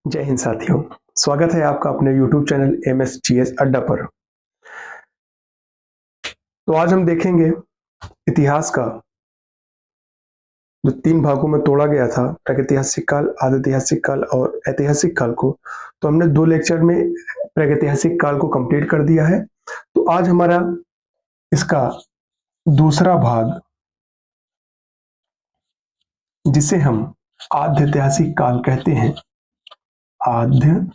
जय हिंद साथियों। स्वागत है आपका अपने YouTube चैनल MSGS अड्डा पर। तो आज हम देखेंगे इतिहास का जो 3 भागों में तोड़ा गया था, प्रागैतिहासिक काल, आदिऐतिहासिक काल और ऐतिहासिक काल को। तो हमने 2 लेक्चर में प्रागैतिहासिक काल को कंप्लीट कर दिया है। तो आज हमारा इसका दूसरा भाग, जिसे हम आद्यऐतिहासिक काल कहते हैं, आद्य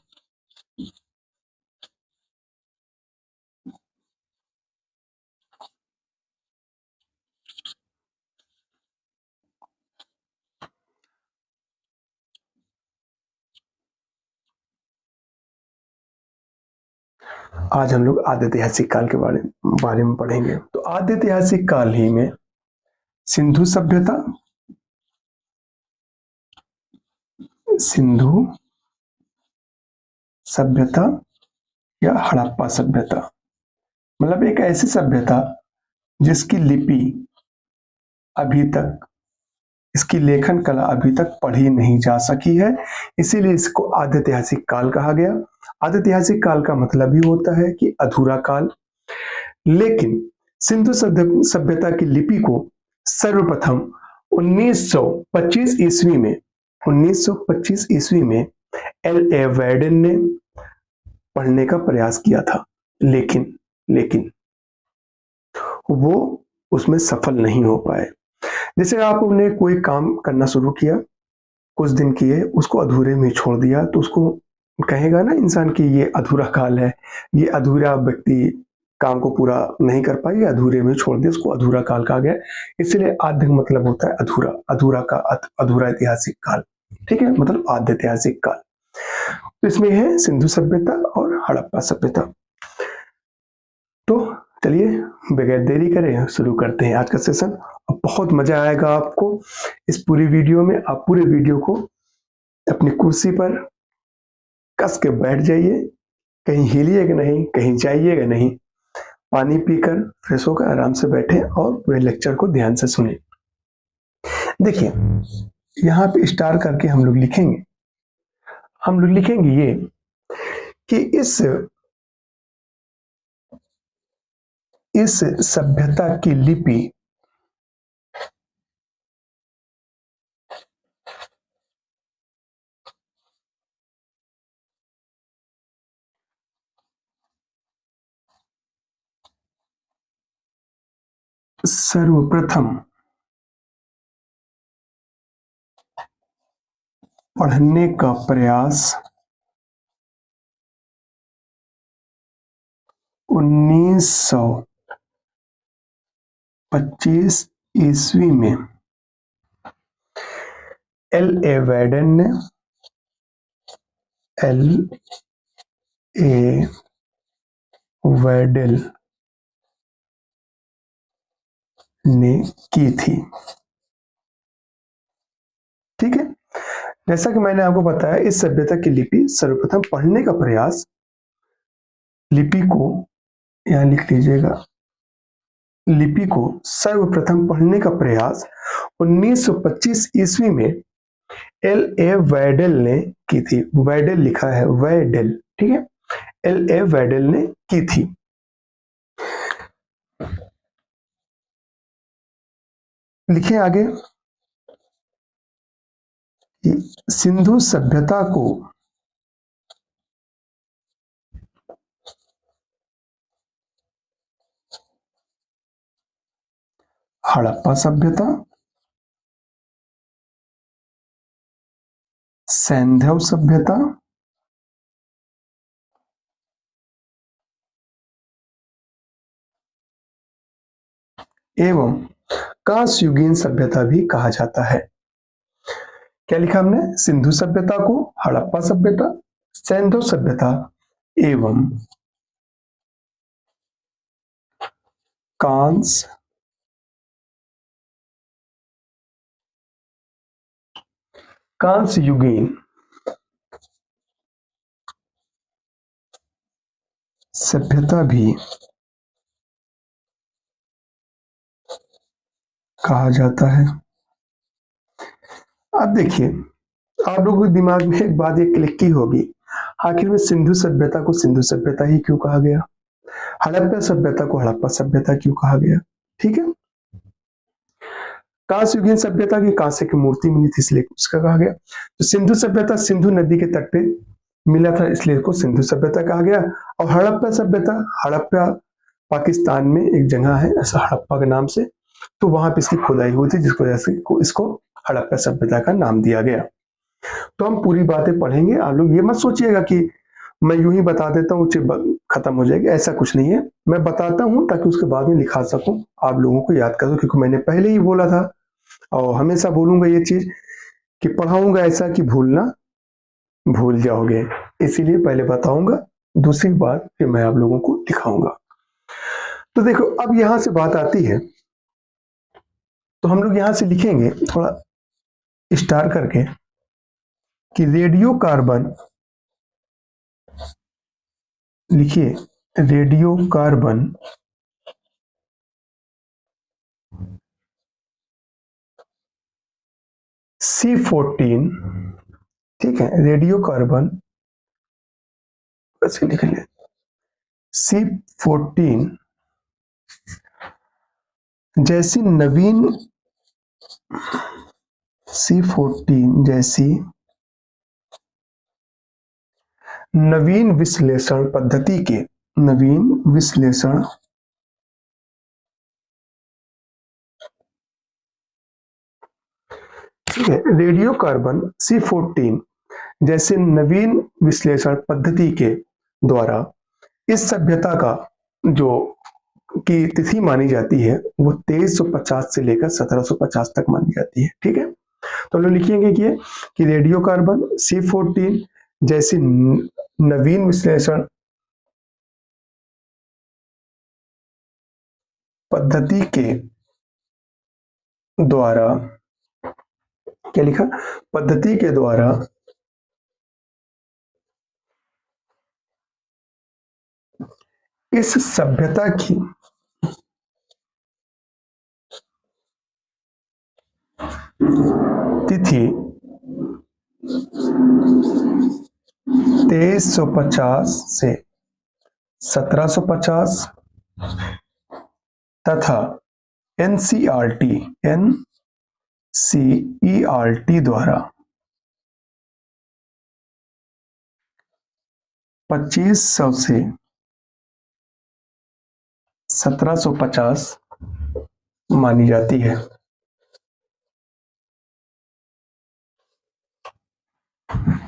आज हम लोग आद्यऐतिहासिक काल के बारे में पढ़ेंगे। तो आद्यऐतिहासिक काल ही में सिंधु सभ्यता, सिंधु सभ्यता या हड़प्पा सभ्यता, मतलब एक ऐसी सभ्यता जिसकी लिपि अभी तक, इसकी लेखन कला अभी तक पढ़ी नहीं जा सकी है, इसीलिए इसको आद्यऐतिहासिक काल कहा गया। आद्यऐतिहासिक काल का मतलब ही होता है कि अधूरा काल। लेकिन सिंधु सभ्यता की लिपि को सर्वप्रथम 1925 ईस्वी में 1925 ईस्वी में L.A. वैडेन ने पढ़ने का प्रयास किया था, लेकिन वो उसमें सफल नहीं हो पाए। जैसे आपने कोई काम करना शुरू किया, कुछ दिन किए, उसको अधूरे में छोड़ दिया, तो उसको कहेगा ना इंसान कि ये अधूरा काल है, ये अधूरा व्यक्ति काम को पूरा नहीं कर पाई, अधूरे में छोड़ दिया, उसको अधूरा काल कहा गया। इसलिए आद्य मतलब होता है अधूरा, अधूरा का अधूरा ऐतिहासिक काल, ठीक है, मतलब आद्य ऐतिहासिक काल। तो इसमें है सिंधु सभ्यता और हड़प्पा सभ्यता। तो चलिए बगैर देरी करें शुरू करते हैं आज का सेशन। अब बहुत मजा आएगा आपको इस पूरी वीडियो में। आप पूरे वीडियो को अपनी कुर्सी पर कस के बैठ जाइए, कहीं हिलिएगा नहीं, कहीं जाइएगा नहीं, पानी पीकर फ्रेश होकर आराम से बैठे और पूरे लेक्चर को ध्यान से सुने। देखिए यहाँ पे स्टार करके हम लोग लिखेंगे ये कि इस सभ्यता की लिपि सर्वप्रथम पढ़ने का प्रयास 1925 ईस्वी में L.A. वैडेन ने L.A. वैडेल ने की थी। ठीक है, जैसा कि मैंने आपको बताया, इस सभ्यता की लिपि सर्वप्रथम पढ़ने का प्रयास, लिपि को यहां लिख लीजिएगा, लिपि को सर्वप्रथम पढ़ने का प्रयास 1925 ईस्वी में L.A. वैडेल ने की थी। वैडेल लिखा है, वैडेल, ठीक है, L.A. वैडेल ने की थी। लिखे आगे, सिंधु सभ्यता को हड़प्पा सभ्यता, सैंधव सभ्यता, एवं कांस्ययुगीन सभ्यता भी कहा जाता है। क्या लिखा हमने? सिंधु सभ्यता को हड़प्पा सभ्यता, सैंधव सभ्यता एवं कांस्ययुगीन सभ्यता भी कहा जाता है। अब देखिए, आप लोगों के दिमाग में एक बात ये क्लिक की होगी, आखिर में सिंधु सभ्यता को सिंधु सभ्यता ही क्यों कहा गया, हड़प्पा सभ्यता को हड़प्पा सभ्यता क्यों कहा गया। ठीक है, कांस्य युगीन सभ्यता की कांस्य की मूर्ति मिली थी इसलिए उसका कहा गया। तो सिंधु सभ्यता सिंधु नदी के तट पे मिला था इसलिए इसको सिंधु सभ्यता कहा गया। और हड़प्पा सभ्यता, हड़प्पा पाकिस्तान में एक जगह है ऐसा हड़प्पा के नाम से, तो वहां पे इसकी खुदाई हुई थी जिसकी वजह से इसको हड़प्पा सभ्यता का नाम दिया गया। तो हम पूरी बातें पढ़ेंगे, आप लोग ये मत सोचिएगा कि मैं यूं ही बता देता हूँ खत्म हो जाएगी, ऐसा कुछ नहीं है। मैं बताता हूँ ताकि उसके बाद में लिखा सकूं, आप लोगों को याद कर दो, क्योंकि मैंने पहले ही बोला था और हमेशा बोलूंगा ये चीज कि पढ़ाऊंगा ऐसा कि भूल जाओगे, इसीलिए पहले बताऊंगा, दूसरी बात फिर मैं आप लोगों को दिखाऊंगा। तो देखो अब यहां से बात आती है, तो हम लोग यहां से लिखेंगे थोड़ा स्टार करके कि रेडियो कार्बन, लिखिए रेडियो कार्बन C14, ठीक है, रेडियो कार्बन ऐसे लिख ले C14 जैसी नवीन C14 जैसी नवीन विश्लेषण पद्धति के, नवीन विश्लेषण ठीक है, रेडियो कार्बन C14 जैसे नवीन विश्लेषण पद्धति के द्वारा इस सभ्यता का जो की तिथि मानी जाती है वो 2350 से लेकर 1750 तक मानी जाती है। ठीक है, तो हम लोग लिखेंगे कि रेडियो कार्बन C14 जैसी नवीन विश्लेषण पद्धति के द्वारा, क्या लिखा, पद्धति के द्वारा इस सभ्यता की तिथि 2350 से 1750 तथा एनसीईआरटी द्वारा 2500 से 1750 मानी जाती है।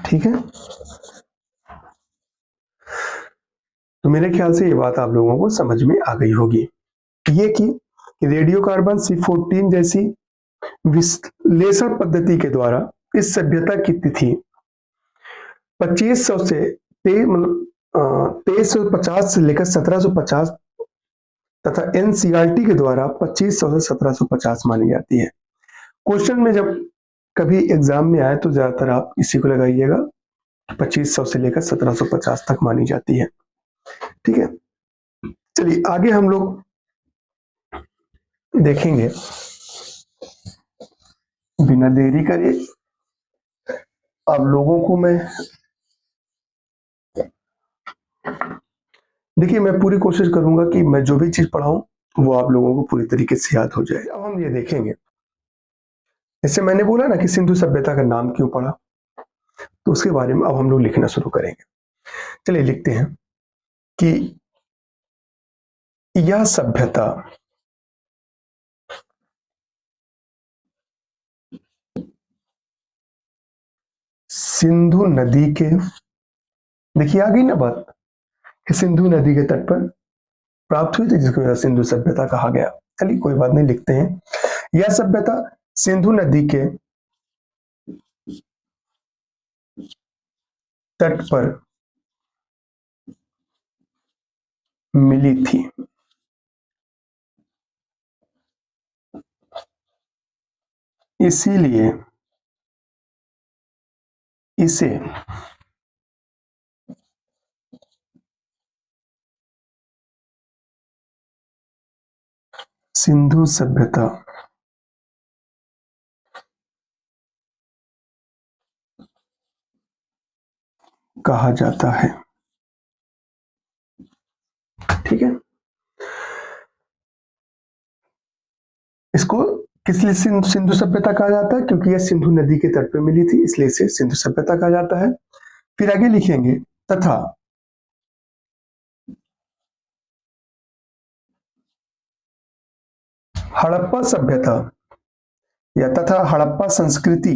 ठीक है, तो मेरे ख्याल से ये बात आप लोगों को समझ में आ गई होगी, ये कि रेडियो कार्बन C14 जैसी विश्लेषण पद्धति के द्वारा इस सभ्यता की तिथि 2500 से 2350 से लेकर 1750 तथा एनसीईआरटी के द्वारा 2500 से 1750 मानी जाती है। क्वेश्चन में जब कभी एग्जाम में आए तो ज्यादातर आप इसी को लगाइएगा, 2500 से लेकर 1750 तक मानी जाती है। ठीक है, चलिए आगे हम लोग देखेंगे, बिना देरी करे आप लोगों को मैं देखिए, मैं पूरी कोशिश करूंगा कि मैं जो भी चीज पढ़ाऊं वो आप लोगों को पूरी तरीके से याद हो जाए। अब हम ये देखेंगे, जैसे मैंने बोला ना कि सिंधु सभ्यता का नाम क्यों पड़ा, तो उसके बारे में अब हम लोग लिखना शुरू करेंगे। चलिए लिखते हैं कि यह सभ्यता सिंधु नदी के, देखिए आ गई ना बात, कि सिंधु नदी के तट पर प्राप्त हुई थी जिसको वजह सिंधु सभ्यता कहा गया। चलिए कोई बात नहीं, लिखते हैं यह सभ्यता सिंधु नदी के तट पर मिली थी, इसीलिए इसे सिंधु सभ्यता कहा जाता है। ठीक है, इसको किस लिए सिंधु सभ्यता कहा जाता है? क्योंकि यह सिंधु नदी के तट पर मिली थी, इसलिए इसे सिंधु सभ्यता कहा जाता है। फिर आगे लिखेंगे तथा हड़प्पा सभ्यता या तथा हड़प्पा संस्कृति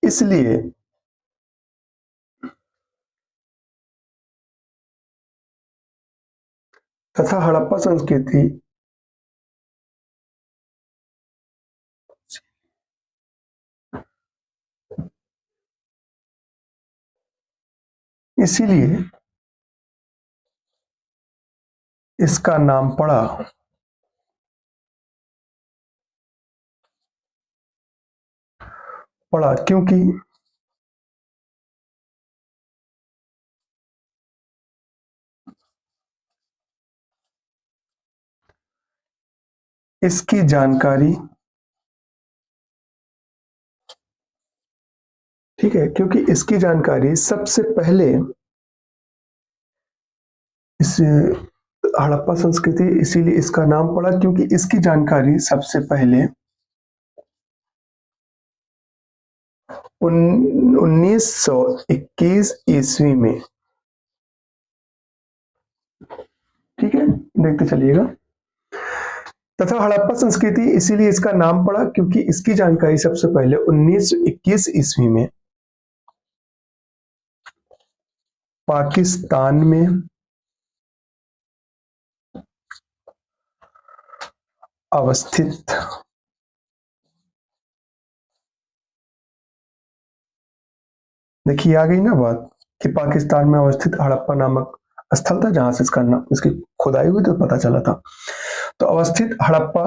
इसलिए तथा हड़प्पा संस्कृति इसीलिए इसका नाम पड़ा क्योंकि इसकी जानकारी, ठीक है, क्योंकि इसकी जानकारी सबसे पहले इस हड़प्पा संस्कृति, इसीलिए इसका नाम पड़ा क्योंकि इसकी जानकारी सबसे पहले 1921 ईस्वी में, ठीक है, देखते चलिएगा। तथा हड़प्पा संस्कृति इसीलिए इसका नाम पड़ा क्योंकि इसकी जानकारी सबसे पहले 1921 ईस्वी में पाकिस्तान में अवस्थित देखिए आ गई ना बात कि पाकिस्तान में अवस्थित हड़प्पा नामक स्थल था जहां से इसका नाम, इसकी खुदाई हुई तो पता चला था। तो अवस्थित हड़प्पा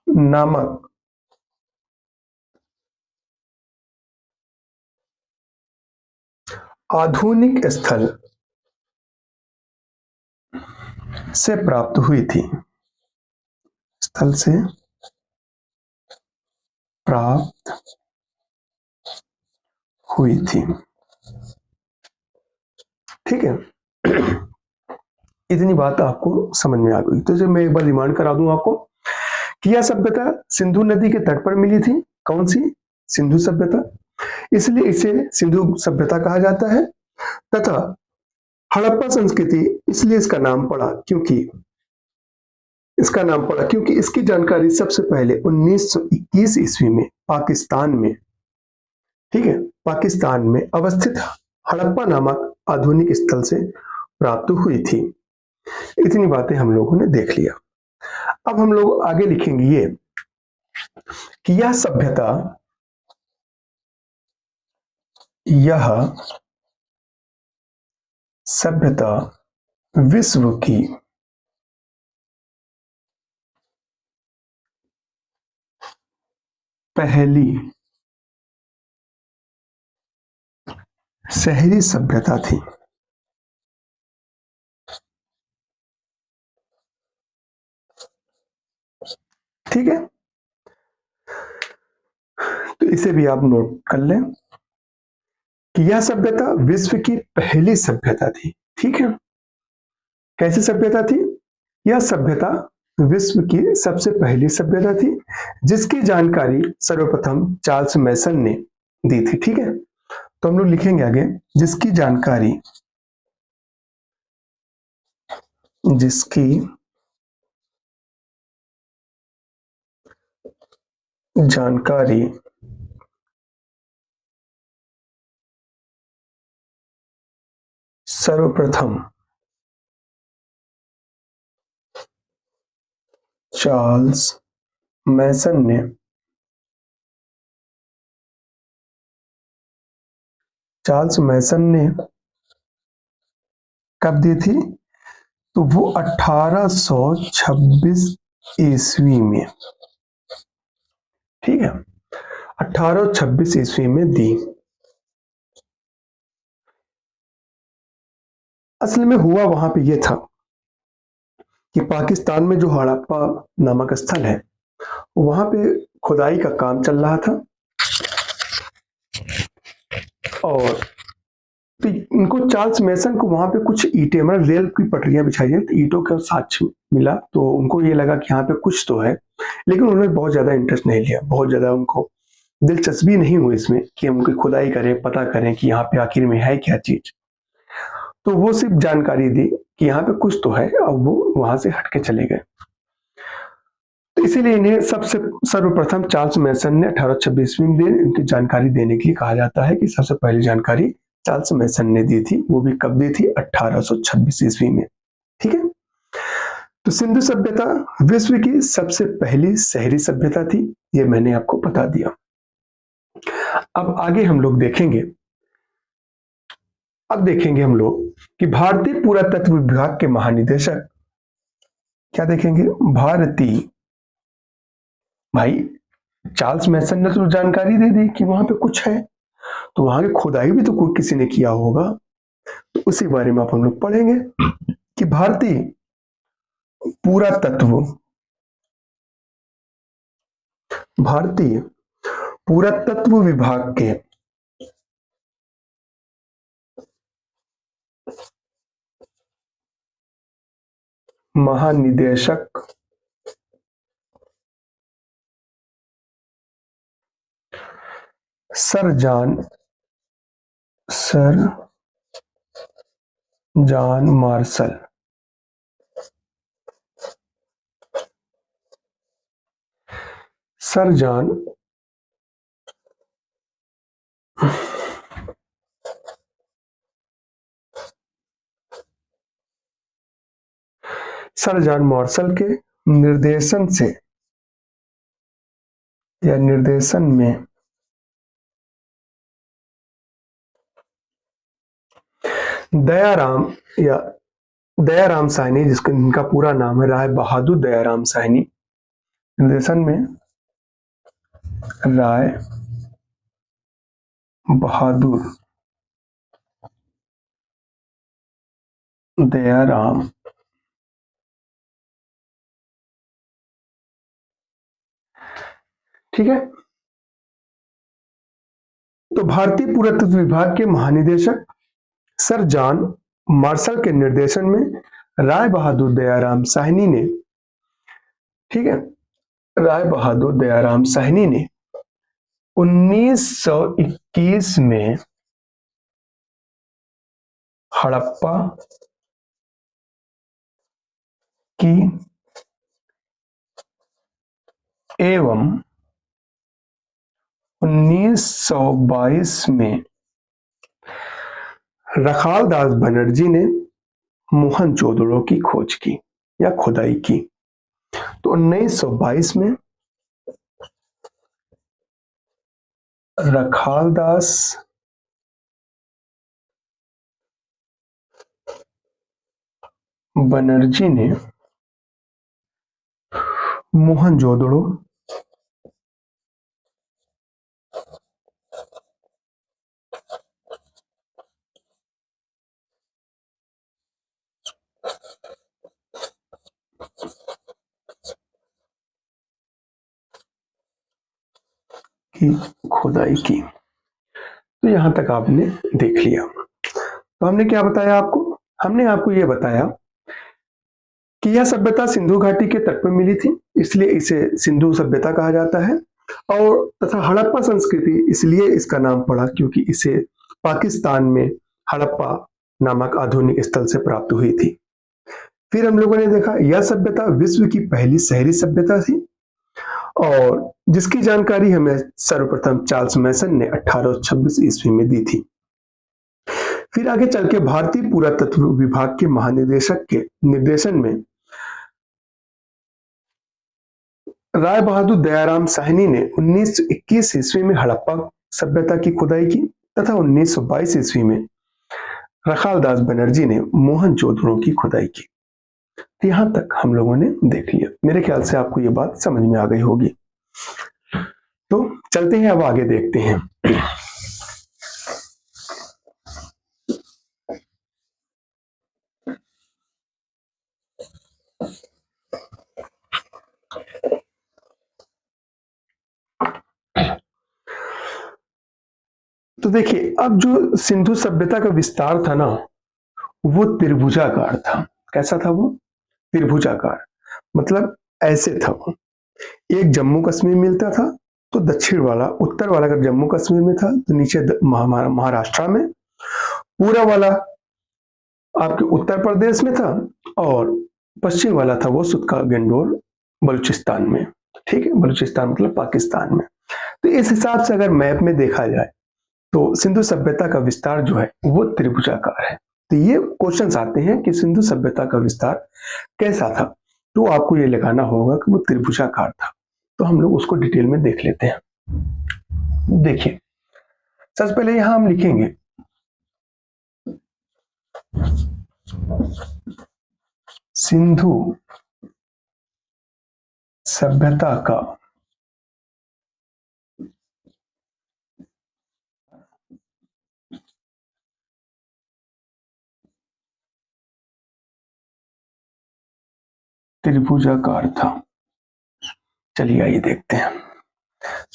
नामक आधुनिक स्थल से प्राप्त हुई थी, स्थल से प्राप्त हुई थी। ठीक है, इतनी बात आपको समझ में आ गई। तो जो मैं एक बार रिमांड करा दूं आपको कि यह सभ्यता सिंधु नदी के तट पर मिली थी। कौन सी? सिंधु सभ्यता, इसलिए इसे सिंधु सभ्यता कहा जाता है। तथा हड़प्पा संस्कृति इसलिए इसका नाम पड़ा क्योंकि इसकी जानकारी सबसे पहले 1921 ईस्वी में पाकिस्तान में, ठीक है, पाकिस्तान में अवस्थित हड़प्पा नामक आधुनिक स्थल से प्राप्त हुई थी। इतनी बातें हम लोगों ने देख लिया। अब हम लोग आगे लिखेंगे ये कि यह सभ्यता विश्व की पहली शहरी सभ्यता थी। ठीक है, तो इसे भी आप नोट कर लें कि यह सभ्यता विश्व की पहली सभ्यता थी। ठीक है, कैसी सभ्यता थी? यह सभ्यता विश्व की सबसे पहली सभ्यता थी जिसकी जानकारी सर्वप्रथम चार्ल्स मैसन ने दी थी। ठीक है, तो हम लोग लिखेंगे आगे जिसकी जानकारी सर्वप्रथम चार्ल्स मैसन ने कब दी थी? तो वो 1826 ईस्वी में, ठीक है, 1826 ईस्वी में दी। असल में हुआ वहां पे ये था कि पाकिस्तान में जो हड़प्पा नामक स्थल है वहां पे खुदाई का काम चल रहा था और तो इनको चार्ल्स मैसन को वहां पे कुछ ईंटें मतलब रेल की पटरियां बिछाई गई तो ईंटों का साक्ष्य मिला तो उनको ये लगा कि यहाँ पे कुछ तो है, लेकिन उन्होंने बहुत ज्यादा इंटरेस्ट नहीं लिया, बहुत ज्यादा उनको दिलचस्पी नहीं हुई इसमें कि हम उनकी खुदाई करें, पता करें कि यहाँ पे आखिर में है क्या चीज। तो वो सिर्फ जानकारी दी कि यहाँ पे कुछ तो है और वो वहां से हटके चले गए। तो इसीलिए इन्हें सबसे सर्वप्रथम चार्ल्स मैसन ने 1826 में इनकी जानकारी देने के लिए कहा जाता है कि सबसे पहली जानकारी चार्ल्स मैसन ने दी थी। वो भी कब दी थी? 1826 ईस्वी में। ठीक है, तो सिंधु सभ्यता विश्व की सबसे पहली शहरी सभ्यता थी, ये मैंने आपको बता दिया। अब आगे हम लोग देखेंगे, अब देखेंगे हम लोग कि भारतीय पुरातत्व विभाग के महानिदेशक क्या देखेंगे? भारतीय, भाई चार्ल्स मैसन ने तो जानकारी दे दी कि वहां पे कुछ है, तो वहां की खुदाई भी तो कोई किसी ने किया होगा, तो उसी बारे में आप हम लोग पढ़ेंगे कि भारतीय पुरातत्व भारतीय पुरातत्व विभाग के महानिदेशक sir John marshal sir John Marshall के निर्देशन से या निर्देशन में दयाराम साहनी, जिसका इनका पूरा नाम है राय बहादुर दयाराम साहनी, निर्देशन में राय बहादुर दयाराम ठीक है, तो भारतीय पुरातत्व विभाग के महानिदेशक सर जॉन मार्शल के निर्देशन में राय बहादुर दयाराम साहनी ने, ठीक है, राय बहादुर दयाराम साहनी ने 1921 में हड़प्पा की एवं 1922 में रखालदास बनर्जी ने मोहनजोदड़ो की खोज की या खुदाई की। तो 1922 में रखालदास बनर्जी ने मोहनजोदड़ो की खुदाई की। तो यहां तक आपने देख लिया। तो हमने क्या बताया आपको? हमने आपको यह बताया कि यह सभ्यता सिंधु घाटी के तट पर मिली थी, इसलिए इसे सिंधु सभ्यता कहा जाता है, और तथा हड़प्पा संस्कृति इसलिए इसका नाम पड़ा क्योंकि इसे पाकिस्तान में हड़प्पा नामक आधुनिक स्थल से प्राप्त हुई थी। फिर हम लोगों ने देखा यह सभ्यता विश्व की पहली शहरी सभ्यता थी और जिसकी जानकारी हमें सर्वप्रथम चार्ल्स मैसन ने 1826 ईस्वी में दी थी। फिर आगे चल के भारतीय पुरातत्व विभाग के महानिदेशक के निर्देशन में राय बहादुर दयाराम साहनी ने 1921 ईस्वी में हड़प्पा सभ्यता की खुदाई की तथा 1922 ईस्वी में रखालदास बनर्जी ने मोहनजोदड़ो की खुदाई की। यहां तक हम लोगों ने देख लिया। मेरे ख्याल से आपको ये बात समझ में आ गई होगी। तो चलते हैं, अब आगे देखते हैं। तो देखिए, अब जो सिंधु सभ्यता का विस्तार था ना, वो त्रिभुजाकार था। कैसा था वो? त्रिभुजाकार, मतलब ऐसे था वो। एक जम्मू कश्मीर मिलता था, तो दक्षिण वाला, उत्तर वाला अगर जम्मू कश्मीर में था तो नीचे महाराष्ट्र में, पूरा वाला आपके उत्तर प्रदेश में था, और पश्चिम वाला था वो सुतका गेंडोर बलूचिस्तान में। ठीक है, बलूचिस्तान मतलब पाकिस्तान में। तो इस हिसाब से अगर मैप में देखा जाए तो सिंधु सभ्यता का विस्तार जो है वो त्रिभुजाकार है। तो ये क्वेश्चंस आते हैं कि सिंधु सभ्यता का विस्तार कैसा था, तो आपको ये लगाना होगा कि वो त्रिभुजाकार था। तो हम लोग उसको डिटेल में देख लेते हैं। देखिए, सबसे पहले यहां हम लिखेंगे सिंधु सभ्यता का त्रिभुजाकार था। चलिए आइए देखते हैं।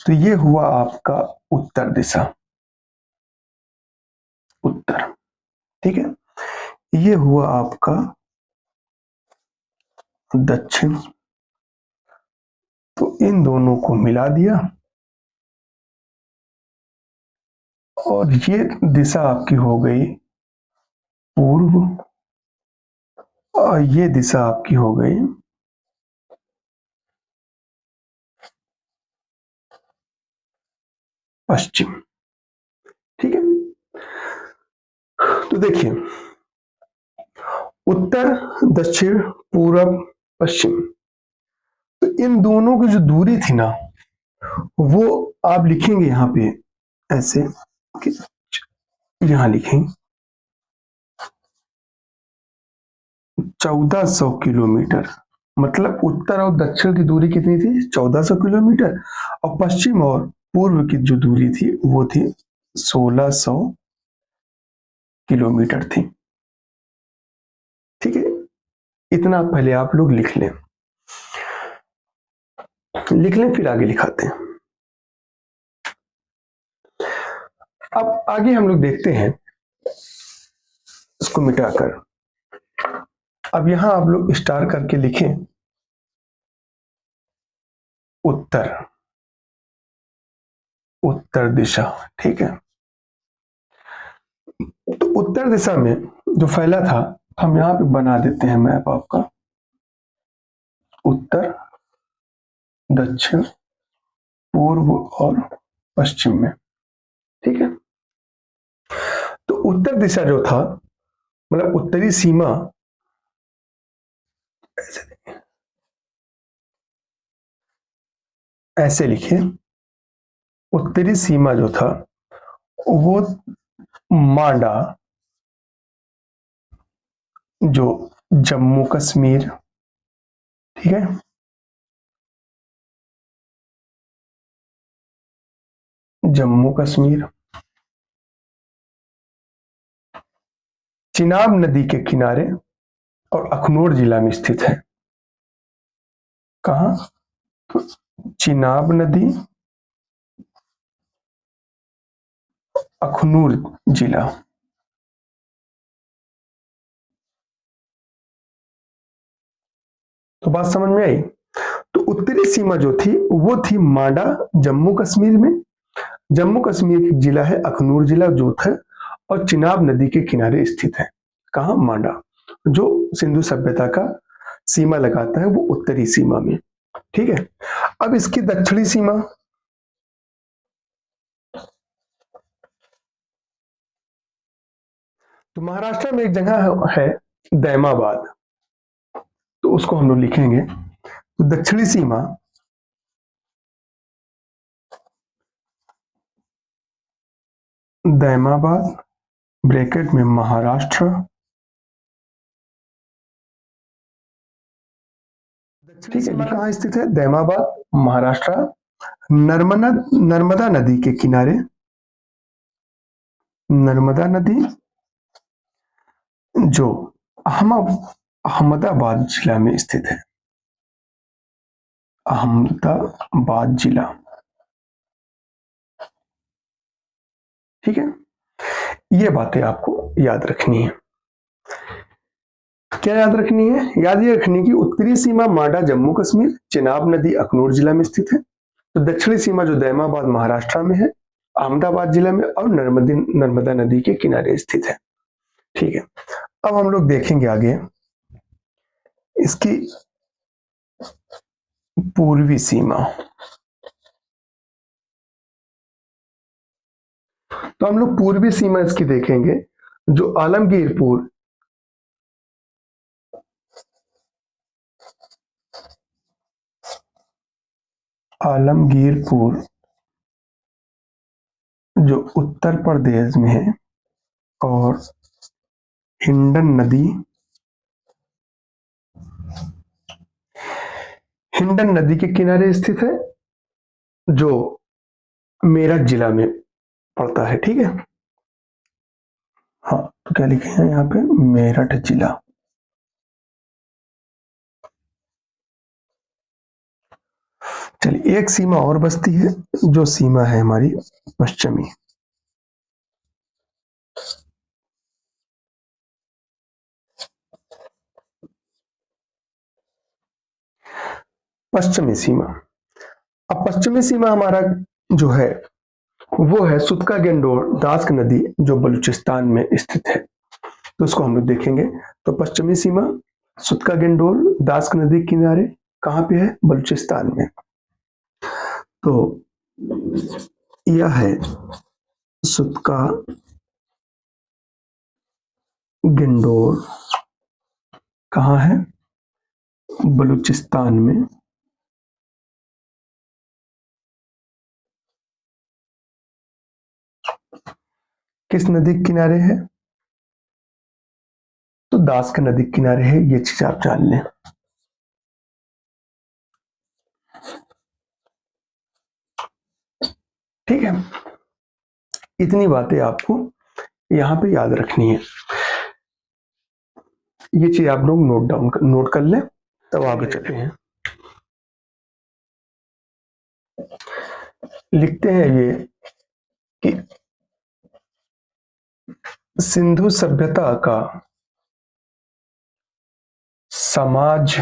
तो ये हुआ आपका उत्तर दिशा, उत्तर। ठीक है, ये हुआ आपका दक्षिण। तो इन दोनों को मिला दिया, और ये दिशा आपकी हो गई पूर्व, और ये दिशा आपकी हो गई पश्चिम। ठीक है, तो देखिए, उत्तर, दक्षिण, पूरब, पश्चिम, तो इन दोनों की जो दूरी थी ना, वो आप लिखेंगे यहां पे ऐसे कि, यहां लिखेंगे 1400 किलोमीटर। मतलब उत्तर और दक्षिण की दूरी कितनी थी? 1400 किलोमीटर। और पश्चिम और पूर्व की जो दूरी थी वो थी 1600 किलोमीटर थी। ठीक है, इतना पहले आप लोग लिख लें, फिर आगे लिखाते हैं। अब आगे हम लोग देखते हैं, इसको मिटाकर अब यहां आप लोग स्टार करके लिखें उत्तर, उत्तर दिशा। ठीक है, तो उत्तर दिशा में जो फैला था, हम यहां पे बना देते हैं मैप आपका, उत्तर, दक्षिण, पूर्व और पश्चिम में। ठीक है, तो उत्तर दिशा जो था, मतलब उत्तरी सीमा, ऐसे लिखे, उत्तरी सीमा जो था वो मांडा, जो जम्मू कश्मीर, ठीक है, जम्मू कश्मीर, चिनाब नदी के किनारे और अखनूर जिला में स्थित है। कहां? तो चिनाब नदी, अखनूर जिला। तो बात समझ में आई? तो उत्तरी सीमा जो थी वो थी मांडा, जम्मू कश्मीर में। जम्मू कश्मीर की जिला है अखनूर जिला, जो था और चिनाब नदी के किनारे स्थित है। कहा? मांडा, जो सिंधु सभ्यता का सीमा लगाता है वो उत्तरी सीमा में। ठीक है, अब इसकी दक्षिणी सीमा, तो महाराष्ट्र में एक जगह है दैमाबाद, तो उसको हम लोग लिखेंगे। तो दक्षिणी सीमा दैमाबाद, ब्रैकेट में महाराष्ट्र। दक्षिणी सीमा कहाँ स्थित है? दैमाबाद, महाराष्ट्र, नर्मदा नदी के किनारे, नर्मदा नदी जो अहमदाबाद जिला में स्थित है, अहमदाबाद जिला। ठीक है, ये बातें आपको याद रखनी है। क्या याद रखनी है? याद ये रखनी कि उत्तरी सीमा माडा जम्मू कश्मीर, चिनाब नदी अखनूर जिला में स्थित है। तो दक्षिणी सीमा जो दैमाबाद महाराष्ट्र में है, अहमदाबाद जिला में, और नर्मदा नदी के किनारे स्थित है। ठीक है, अब हम लोग देखेंगे आगे इसकी पूर्वी सीमा। तो हम लोग पूर्वी सीमा इसकी देखेंगे, जो आलमगीरपुर आलमगीरपुर जो उत्तर प्रदेश में है, और हिंडन नदी के किनारे स्थित है, जो मेरठ जिला में पड़ता है। ठीक है, हाँ, तो क्या लिखे हैं यहाँ पे? मेरठ जिला। चलिए, एक सीमा और बचती है, जो सीमा है हमारी पश्चिमी। पश्चिमी सीमा। अब पश्चिमी सीमा हमारा जो है वो है सुतका गेंडोर दास्क नदी, जो बलूचिस्तान में स्थित है। तो उसको हम लोग देखेंगे। तो पश्चिमी सीमा सुतका गेंडोर दास्क नदी किनारे कहाँ पे है? बलूचिस्तान में। तो यह है सुतका गेंडोर, कहाँ है? बलूचिस्तान में। किस नदी के किनारे है? तो दास्क नदी के किनारे है, ये चीज आप जान लें। ठीक है, इतनी बातें आपको यहां पे याद रखनी है। ये चीज आप लोग नोट कर लें, तब आगे चलते हैं। लिखते हैं ये कि सिंधु सभ्यता का समाज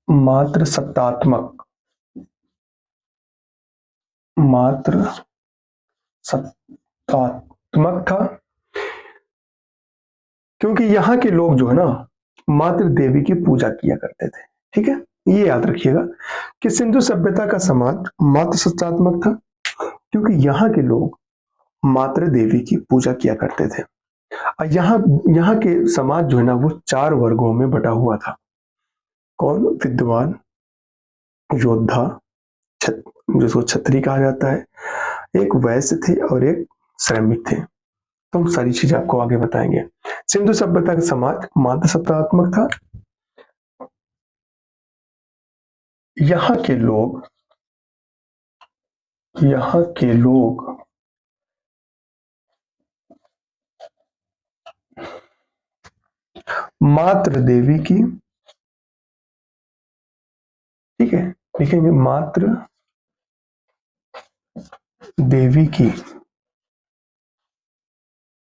मात्र सत्तात्मक था, क्योंकि यहाँ के लोग जो है ना मातृ देवी की पूजा किया करते थे। ठीक है, ये याद रखिएगा कि सिंधु सभ्यता का समाज मातृ सत्तात्मक था, क्योंकि यहाँ के लोग मातृ देवी की पूजा किया करते थे। और यहाँ के समाज जो है ना वो 4 वर्गों में बटा हुआ था। कौन? विद्वान, योद्धा, जिसको क्षत्रिय कहा जाता है, एक वैश्य थे और एक श्रमिक थे। तो हम सारी चीजें आपको आगे बताएंगे। सिंधु सभ्यता का समाज मातृ सत्तात्मक था। यहाँ के लोग मातृ देवी की, ठीक है, लिखेंगे मातृ देवी की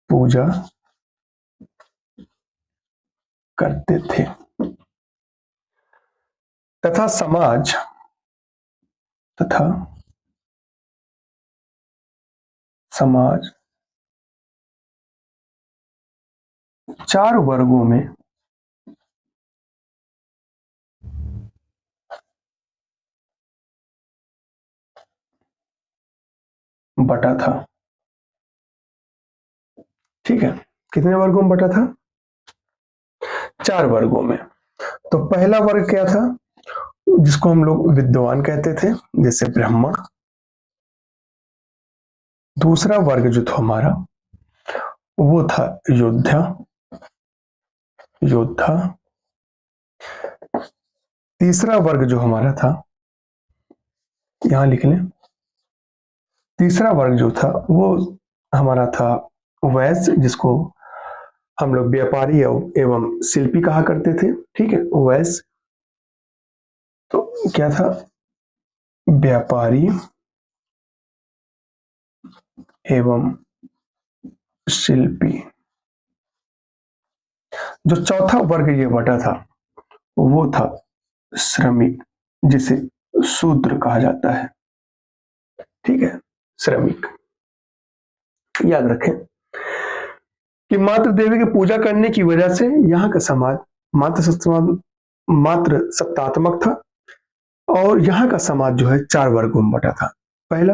पूजा करते थे, तथा समाज 4 वर्गों में बटा था। ठीक है, कितने वर्गों में बटा था? 4 वर्गों में। तो पहला वर्ग क्या था? जिसको हम लोग विद्वान कहते थे, जैसे ब्राह्मण। दूसरा वर्ग जो था हमारा वो था योद्धा। तीसरा वर्ग जो हमारा था, यहां लिख लें, तीसरा वर्ग जो था वो हमारा था वैश्य, जिसको हम लोग व्यापारी एवं शिल्पी कहा करते थे। ठीक है, वैश्य। तो क्या था? व्यापारी एवं शिल्पी। जो चौथा वर्ग ये बटा था वो था श्रमिक, जिसे शूद्र कहा जाता है। ठीक है, श्रमिक। याद रखें कि मात्र देवी की पूजा करने की वजह से यहाँ का समाज मात्र सत्तात्मक था, और यहाँ का समाज जो है 4 वर्गों में बटा था। पहला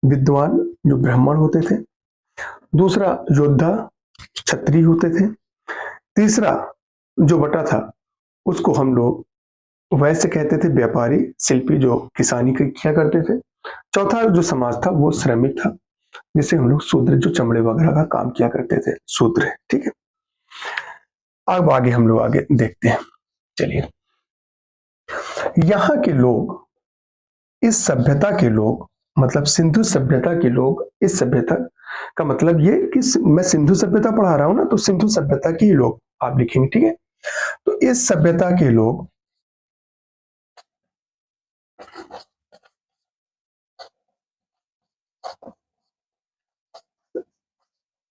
विद्वान जो ब्राह्मण होते थे, दूसरा योद्धा क्षत्रिय होते थे, तीसरा जो बटा था उसको हम लोग वैसे कहते थे, व्यापारी शिल्पी जो किसानी किया करते थे, चौथा जो समाज था वो श्रमिक था, जिसे हम लोग शूद्र जो चमड़े वगैरह का काम किया करते थे, शूद्र। ठीक है, अब आगे हम लोग आगे देखते हैं। चलिए, यहाँ के लोग, इस सभ्यता के लोग, मतलब सिंधु सभ्यता के लोग, इस सभ्यता का मतलब ये कि मैं सिंधु सभ्यता पढ़ा रहा हूं ना, तो सिंधु सभ्यता के ही लोग आप लिखेंगे। ठीक है, तो इस सभ्यता के लोग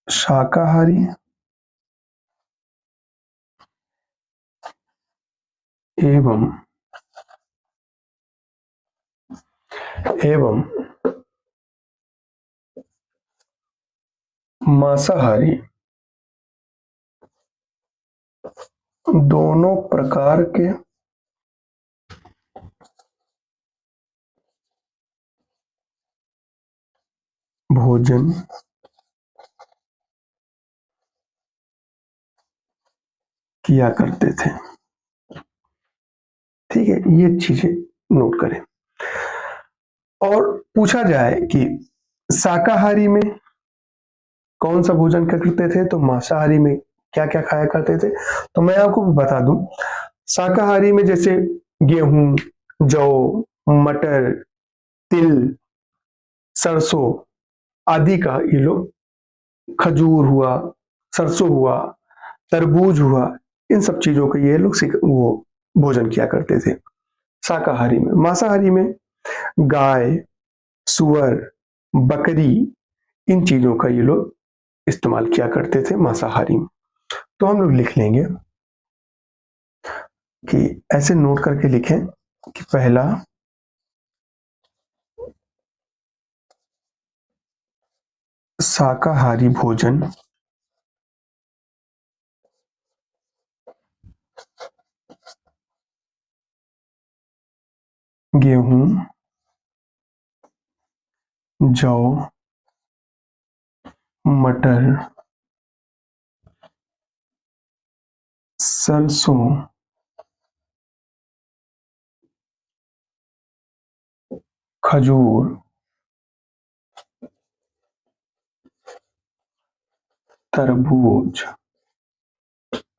शाकाहारी एवं एवं मांसाहारी दोनों प्रकार के भोजन किया करते थे। ठीक है, ये चीजें नोट करें। और पूछा जाए कि शाकाहारी में कौन सा भोजन करते थे, तो मांसाहारी में क्या क्या खाया करते थे, तो मैं आपको बता दूं, शाकाहारी में जैसे गेहूं, जौ, मटर, तिल, सरसों आदि का ये लोग, खजूर हुआ, सरसों हुआ, तरबूज हुआ, इन सब चीजों का ये लोग वो भोजन किया करते थे शाकाहारी में। मांसाहारी में गाय, सुअर, बकरी, इन चीजों का ये लोग इस्तेमाल किया करते थे मांसाहारी में। तो हम लोग लिख लेंगे कि ऐसे नोट करके लिखें कि पहला शाकाहारी भोजन गेहूं, जौ, मटर, सरसों, खजूर, तरबूज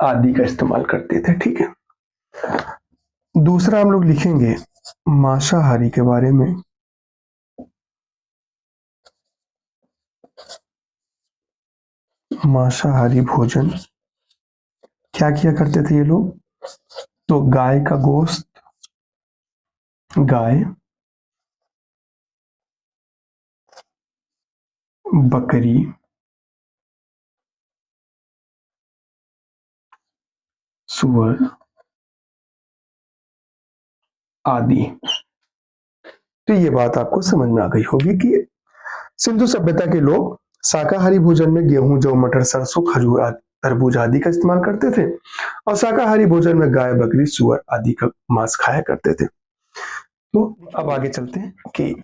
आदि का इस्तेमाल करते थे। ठीक है, दूसरा हम लोग लिखेंगे मांसाहारी के बारे में। मांसाहारी भोजन क्या किया करते थे ये लोग, तो गाय का गोश्त, गाय, बकरी, सुअर आदि। तो ये बात आपको समझ में आ गई होगी कि सिंधु सभ्यता के लोग शाकाहारी भोजन में गेहूं, जौ, मटर, सरसों, खजूर आदि, तरबूज आदि का इस्तेमाल करते थे, और शाकाहारी भोजन में गाय, बकरी, सुअर आदि का मांस खाया करते थे। तो अब आगे चलते हैं कि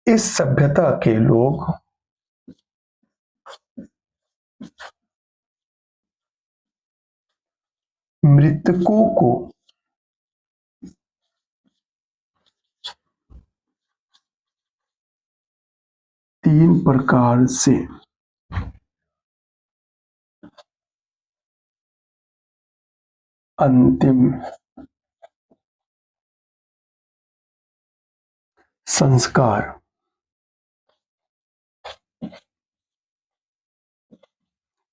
इस सभ्यता के लोग मृतकों को तीन प्रकार से अंतिम संस्कार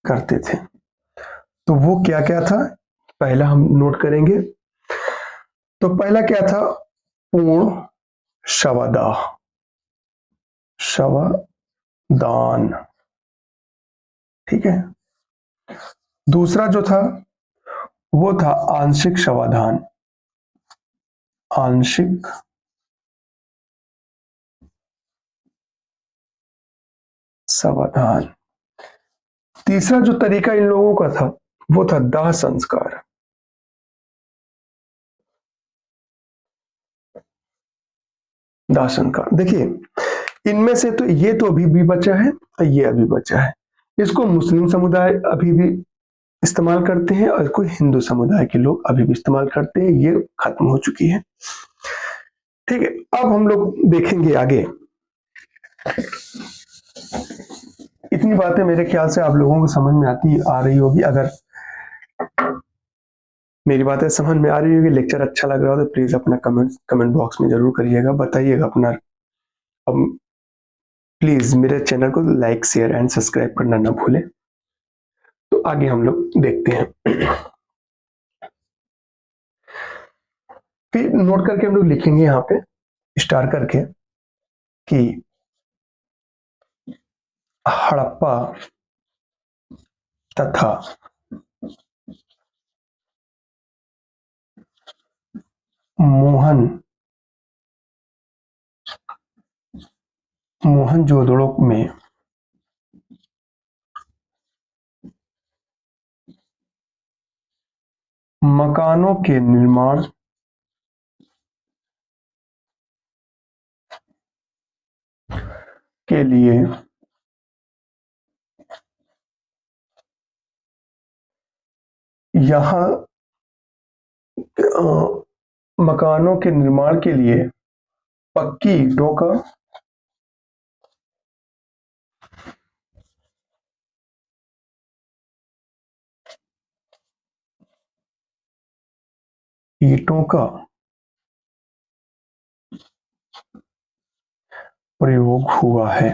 करते थे। तो वो क्या क्या था, पहला हम नोट करेंगे। तो पहला क्या था, पूर्ण शवदाह, शवदान, ठीक है। दूसरा जो था वो था आंशिक शवाधान, आंशिक समाधान। तीसरा जो तरीका इन लोगों का था वो था दाह संस्कार, दाह संस्कार। देखिए इनमें से तो ये तो अभी भी बचा है और ये अभी बचा है। इसको मुस्लिम समुदाय अभी भी इस्तेमाल करते हैं और कोई हिंदू समुदाय के लोग अभी भी इस्तेमाल करते हैं, ये खत्म हो चुकी है, ठीक है। अब हम लोग देखेंगे आगे। इतनी बातें मेरे ख्याल से आप लोगों को समझ में आ रही होगी। अगर मेरी बातें समझ में आ रही होगी, लेक्चर अच्छा लग रहा हो तो प्लीज अपना कमेंट बॉक्स में जरूर करिएगा, बताइएगा अपना। अब प्लीज मेरे चैनल को लाइक शेयर एंड सब्सक्राइब करना ना भूलें। तो आगे हम लोग देखते हैं। फिर नोट करके हम लोग लिखेंगे यहाँ पे स्टार करके कि हड़प्पा तथा मोहनजोदड़ो में मकानों के निर्माण के लिए यहाँ मकानों के निर्माण के लिए पक्की ईंटों का प्रयोग हुआ है,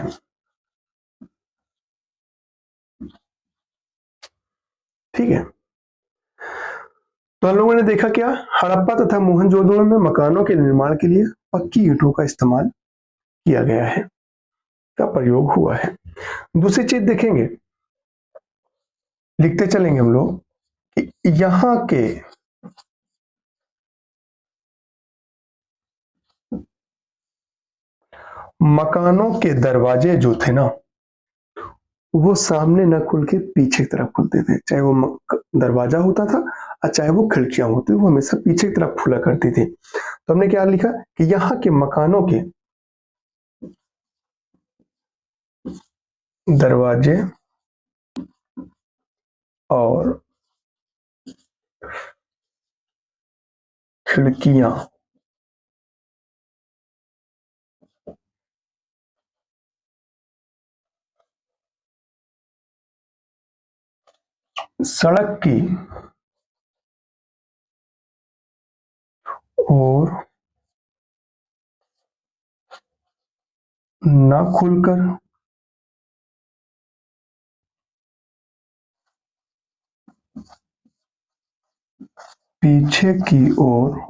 ठीक है। तो हम लोगों ने देखा क्या, हड़प्पा तथा मोहनजोदड़ो में मकानों के निर्माण के लिए पक्की ईंटों का इस्तेमाल किया गया है, का प्रयोग हुआ है। दूसरी चीज देखेंगे, लिखते चलेंगे हम लोग कि यहाँ के मकानों के दरवाजे जो थे ना, वो सामने न खुल के पीछे की तरफ खुलते थे। चाहे वो दरवाजा होता था और चाहे वो खिड़कियां होती, वो हमेशा पीछे की तरफ खुला करती थी। तो हमने क्या लिखा कि यहाँ के मकानों के दरवाजे और खिड़कियां सड़क की ओर न खुलकर पीछे की ओर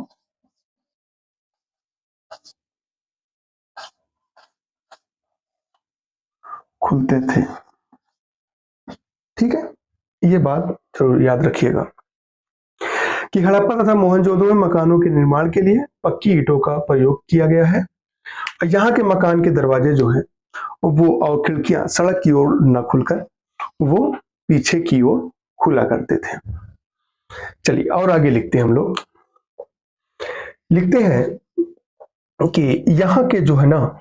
खुलते थे, ठीक है। ये बात जरूर याद रखिएगा कि हड़प्पा तथा मोहनजोदड़ो में मकानों के निर्माण के लिए पक्की ईंटों का प्रयोग किया गया है और यहाँ के मकान के दरवाजे जो है वो और खिड़कियां सड़क की ओर न खुलकर वो पीछे की ओर खुला करते थे। चलिए और आगे लिखते हैं हम लोग। लिखते हैं कि यहाँ के जो है ना,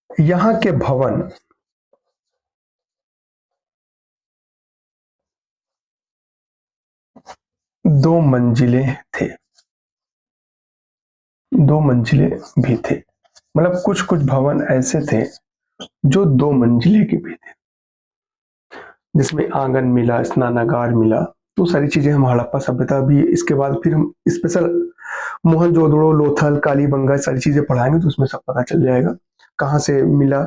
यहाँ के भवन दो मंजिले थे, दो मंजिले भी थे। मतलब कुछ कुछ भवन ऐसे थे जो दो मंजिले के भी थे, जिसमें आंगन मिला, स्नानागार मिला। तो सारी चीजें हम हड़प्पा सभ्यता भी, इसके बाद फिर हम स्पेशल मोहनजोदड़ो, लोथल, कालीबंगा सारी चीजें पढ़ाएंगे तो उसमें सब पता चल जाएगा कहाँ से मिला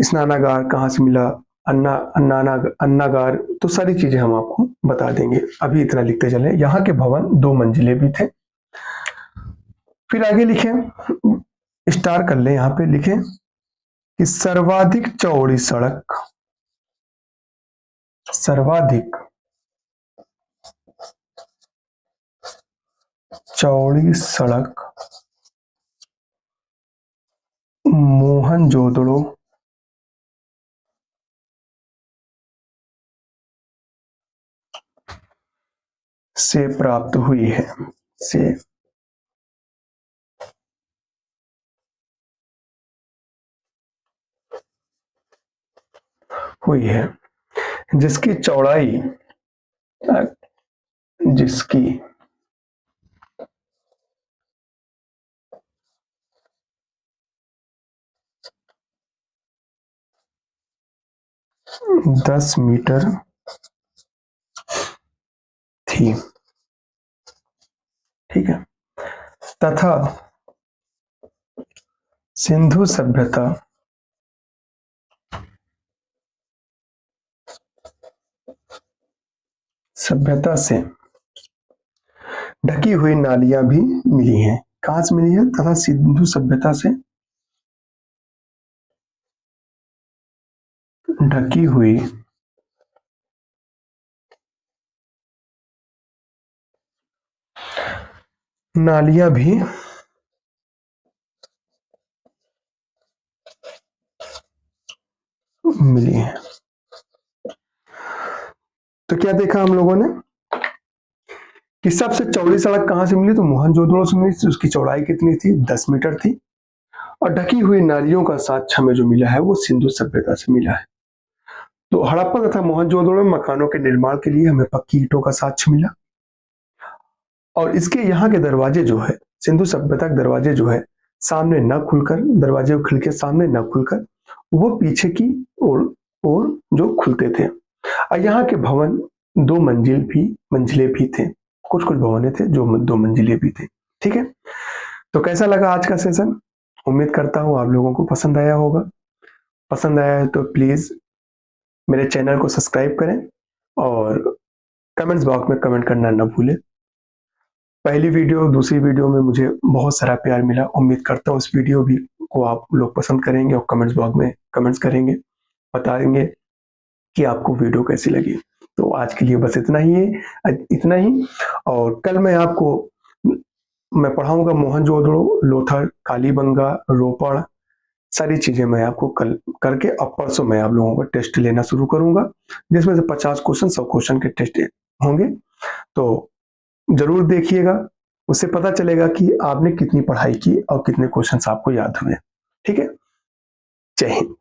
स्नानागार, कहाँ से मिला अन्नागार, तो सारी चीजें हम आपको बता देंगे। अभी इतना लिखते चले। यहाँ के भवन 2 मंजिले भी थे। फिर आगे लिखें, स्टार कर ले, यहाँ पे लिखें कि सर्वाधिक चौड़ी सड़क, सर्वाधिक चौड़ी सड़क मोहनजोदड़ो से प्राप्त हुई है, से हुई है, जिसकी चौड़ाई, जिसकी दस मीटर थी। ठीक है। तथा सिंधु सभ्यता से ढकी हुई नालियां भी मिली हैं। कहां से मिली है? तथा सिंधु सभ्यता से ढकी हुई नालियां भी मिली हैं। तो क्या देखा हम लोगों ने कि सबसे चौड़ी सड़क कहां से मिली? तो मोहनजोदड़ो से मिली थी। उसकी चौड़ाई कितनी थी? 10 मीटर थी। और ढकी हुई नालियों का साक्ष्य हमें जो मिला है वो सिंधु सभ्यता से मिला है। तो हड़प्पा तथा मोहनजोदड़ो में मकानों के निर्माण के लिए हमें पक्की ईंटों का साक्ष्य मिला। और इसके यहाँ के दरवाजे जो है, सिंधु सभ्यता के दरवाजे जो है, सामने न खुलकर, दरवाजे खिड़की सामने न खुलकर, वो पीछे की ओर जो खुलते थे। और यहाँ के भवन 2 मंजिले भी थे। कुछ भवनें थे जो 2 मंजिले भी थे। ठीक है। तो कैसा लगा आज का सेशन? उम्मीद करता हूँ आप लोगों को पसंद आया होगा। पसंद आया है तो प्लीज मेरे चैनल को सब्सक्राइब करें और कमेंट्स बॉक्स में कमेंट करना न भूलें। पहली वीडियो, दूसरी वीडियो में मुझे बहुत सारा प्यार मिला। उम्मीद करता हूँ इस वीडियो भी को आप लोग पसंद करेंगे और कमेंट्स बॉक्स में कमेंट्स करेंगे, बताएंगे कि आपको वीडियो कैसी लगी। तो आज के लिए बस इतना ही। और कल मैं पढ़ाऊंगा मोहनजोदड़ो, लोथल, कालीबंगा, रोपड़, सारी चीजें मैं आपको कल करके, अब परसों मैं आप लोगों का टेस्ट लेना शुरू करूंगा, जिसमें से 50 क्वेश्चन, 100 क्वेश्चन के टेस्ट होंगे। तो जरूर देखिएगा, उससे पता चलेगा कि आपने कितनी पढ़ाई की और कितने क्वेश्चंस आपको याद हुए। ठीक है। जय हिंद।